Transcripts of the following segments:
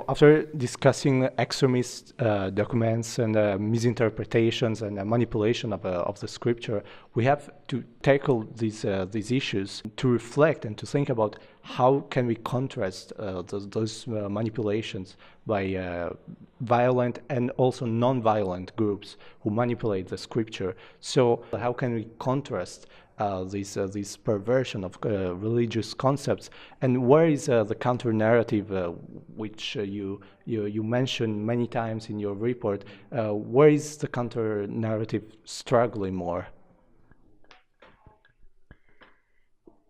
After discussing extremist documents and misinterpretations and manipulation of the scripture, we have to tackle these issues, to reflect and to think about how can we contrast those manipulations by violent and also non-violent groups who manipulate the scripture. So how can we contrast this perversion of religious concepts, and where is the counter narrative which you mentioned many times in your report? Where is the counter narrative struggling more?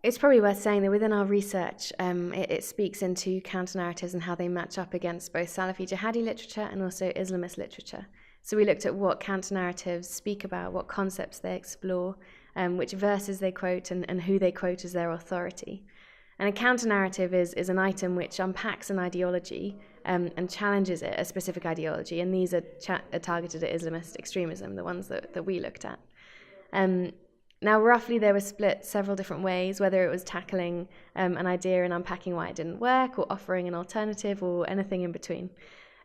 It's probably worth saying that within our research, it speaks into counter-narratives and how they match up against both Salafi jihadi literature and also Islamist literature. So we looked at what counter-narratives speak about, what concepts they explore, which verses they quote, and who they quote as their authority. And a counter-narrative is an item which unpacks an ideology and challenges it, a specific ideology, and these are targeted at Islamist extremism, the ones that we looked at. Now, roughly, they were split several different ways, whether it was tackling an idea and unpacking why it didn't work, or offering an alternative, or anything in between.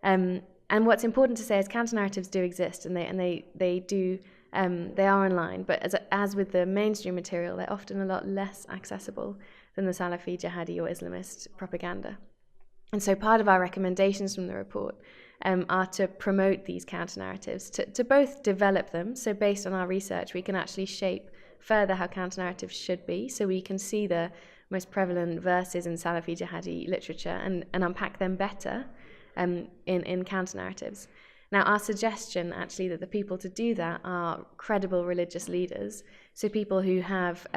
And what's important to say is counter-narratives do exist, and they are online, but as with the mainstream material, they're often a lot less accessible than the Salafi, jihadi, or Islamist propaganda. And so part of our recommendations from the report are to promote these counter-narratives, to both develop them. So based on our research, we can actually shape further how counter-narratives should be, so we can see the most prevalent verses in Salafi jihadi literature and unpack them better in counter-narratives. Now, our suggestion, actually, that the people to do that are credible religious leaders, so people who have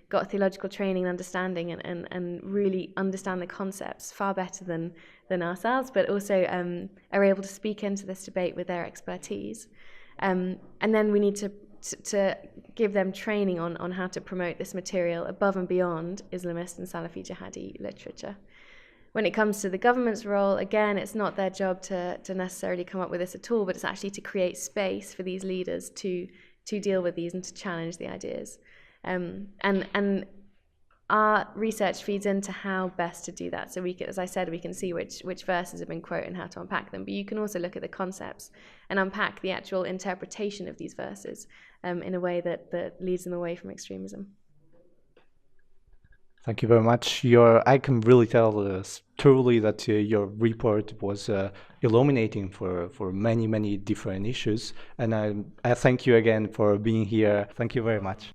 got theological training and understanding and really understand the concepts far better than ourselves, but also are able to speak into this debate with their expertise. And then we need to give them training on how to promote this material above and beyond Islamist and Salafi jihadi literature. When it comes to the government's role, again, it's not their job to necessarily come up with this at all, but it's actually to create space for these leaders to deal with these and to challenge the ideas. And our research feeds into how best to do that. So we can, as I said, we can see which verses have been quoted and how to unpack them. But you can also look at the concepts and unpack the actual interpretation of these verses in a way that leads them away from extremism. Thank you very much. I can really tell truly that your report was illuminating for many different issues. And I thank you again for being here. Thank you very much.